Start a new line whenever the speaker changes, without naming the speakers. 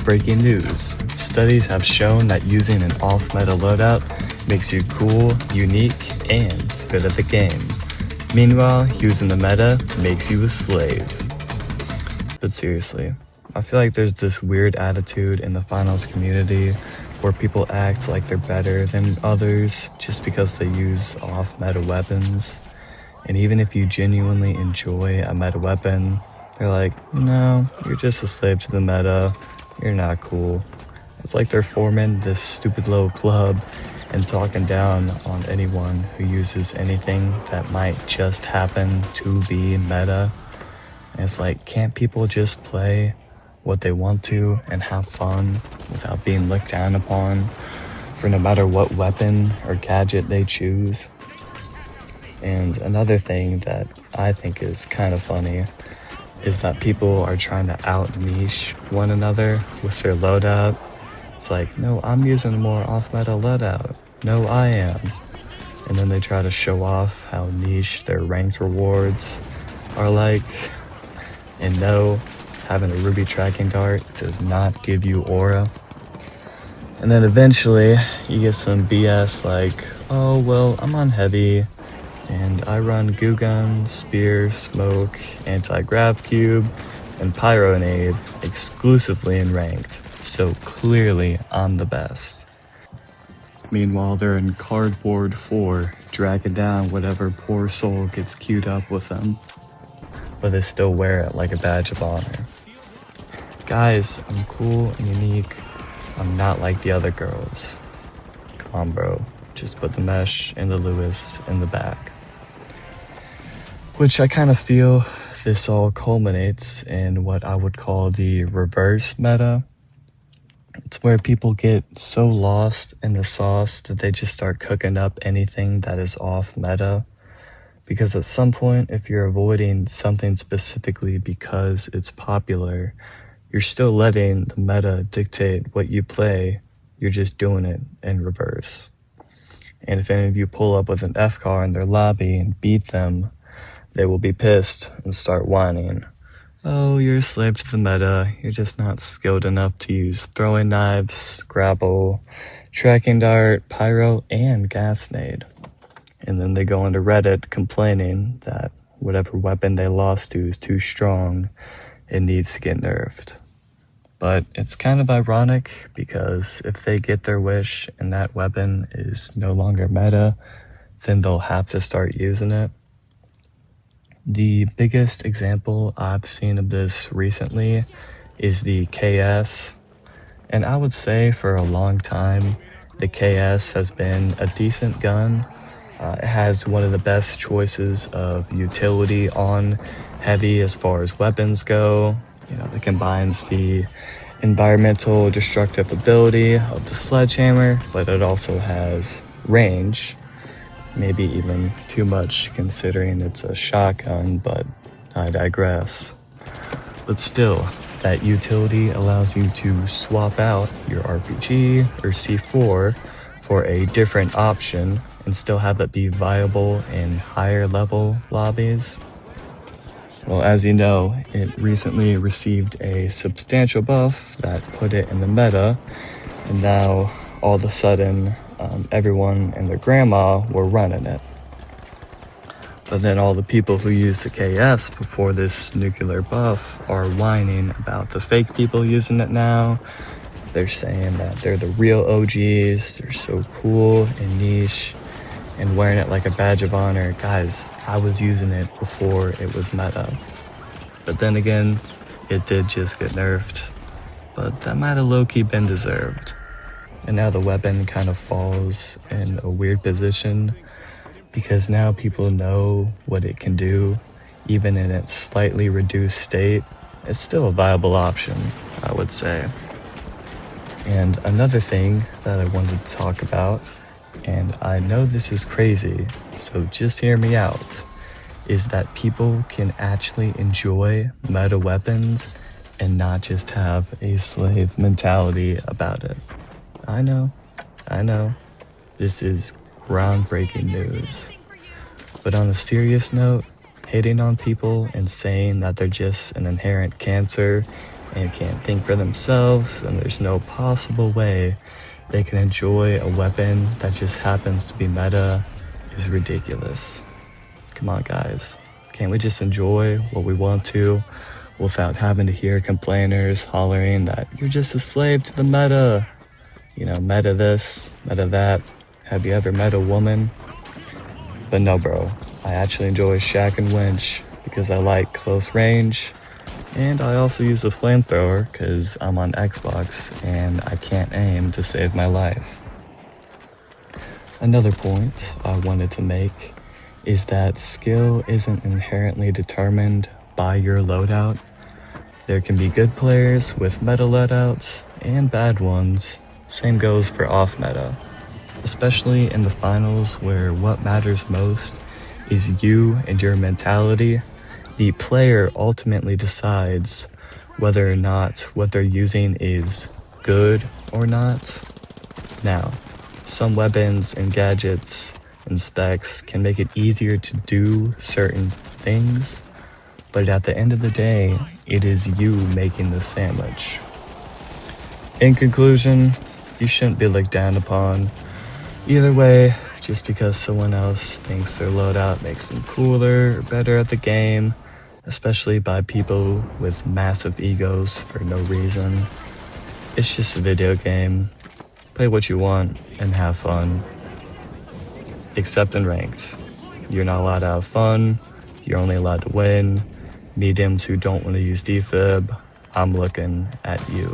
Breaking news. Studies have shown that using an off-meta loadout makes you cool, unique, and good at the game. Meanwhile, using the meta makes you a slave. But seriously, I feel like there's this weird attitude in the finals community where people act like they're better than others just because they use off-meta weapons. And even if you genuinely enjoy a meta weapon, they're like, no, you're just a slave to the meta. You're not cool. It's like they're forming this stupid little club and talking down on anyone who uses anything that might just happen to be meta. And it's like, can't people just play what they want to and have fun without being looked down upon for no matter what weapon or gadget they choose? And another thing that I think is kind of funny is that people are trying to out-niche one another with their loadout. It's like, no, I'm using a more off-meta loadout. No, I am. And then they try to show off how niche their ranked rewards are like. And no, having a ruby tracking dart does not give you aura. And then eventually you get some BS like, oh, well, I'm on heavy and I run goo gun, spear, smoke, anti-grav cube, and pyro nade exclusively in ranked. So clearly I'm the best. Meanwhile, they're in cardboard 4, dragging down whatever poor soul gets queued up with them. But they still wear it like a badge of honor. Guys, I'm cool and unique. I'm not like the other girls. Come on, bro. Just put the mesh and the Lewis in the back. Which I kind of feel this all culminates in what I would call the reverse meta. It's where people get so lost in the sauce that they just start cooking up anything that is off meta. Because at some point, if you're avoiding something specifically because it's popular, you're still letting the meta dictate what you play. You're just doing it in reverse. And if any of you pull up with an F car in their lobby and beat them, they will be pissed and start whining. Oh, you're a slave to the meta. You're just not skilled enough to use throwing knives, grapple, tracking dart, pyro, and gas nade. And then they go into Reddit complaining that whatever weapon they lost to is too strong. It needs to get nerfed. But it's kind of ironic because if they get their wish and that weapon is no longer meta, then they'll have to start using it. The biggest example I've seen of this recently is the KS. And I would say for a long time, the KS has been a decent gun. It has one of the best choices of utility on heavy as far as weapons go. You know, it combines the environmental destructive ability of the sledgehammer, but it also has range. Maybe even too much considering it's a shotgun, but I digress. But still, that utility allows you to swap out your RPG or C4 for a different option and still have it be viable in higher level lobbies. Well, as you know, it recently received a substantial buff that put it in the meta, and now all of a sudden everyone and their grandma were running it. But then all the people who used the KS before this nuclear buff are whining about the fake people using it now. They're saying that they're the real OGs, they're so cool and niche, and wearing it like a badge of honor. Guys, I was using it before it was meta. But then again, it did just get nerfed. But that might have low-key been deserved. And now the weapon kind of falls in a weird position because now people know what it can do. Even in its slightly reduced state, it's still a viable option, I would say. And another thing that I wanted to talk about, and I know this is crazy, so just hear me out, is that people can actually enjoy meta weapons and not just have a slave mentality about it. I know. This is groundbreaking news. But on a serious note, hating on people and saying that they're just an inherent cancer and can't think for themselves, and there's no possible way they can enjoy a weapon that just happens to be meta is ridiculous. Come on, guys. Can't we just enjoy what we want to without having to hear complainers hollering that you're just a slave to the meta? You know, meta this, meta that. Have you ever met a woman? But no, bro. I actually enjoy Shack and Winch because I like close range. And I also use a flamethrower because I'm on Xbox and I can't aim to save my life. Another point I wanted to make is that skill isn't inherently determined by your loadout. There can be good players with meta loadouts and bad ones. Same goes for off meta, especially in the finals where what matters most is you and your mentality. The player ultimately decides whether or not what they're using is good or not. Now, some weapons and gadgets and specs can make it easier to do certain things, but at the end of the day, it is you making the sandwich. In conclusion, you shouldn't be looked down upon. Either way, just because someone else thinks their loadout makes them cooler or better at the game, especially by people with massive egos for no reason. It's just a video game. Play what you want and have fun. Except in ranked. You're not allowed to have fun. You're only allowed to win. Mediums who don't want to use defib, I'm looking at you.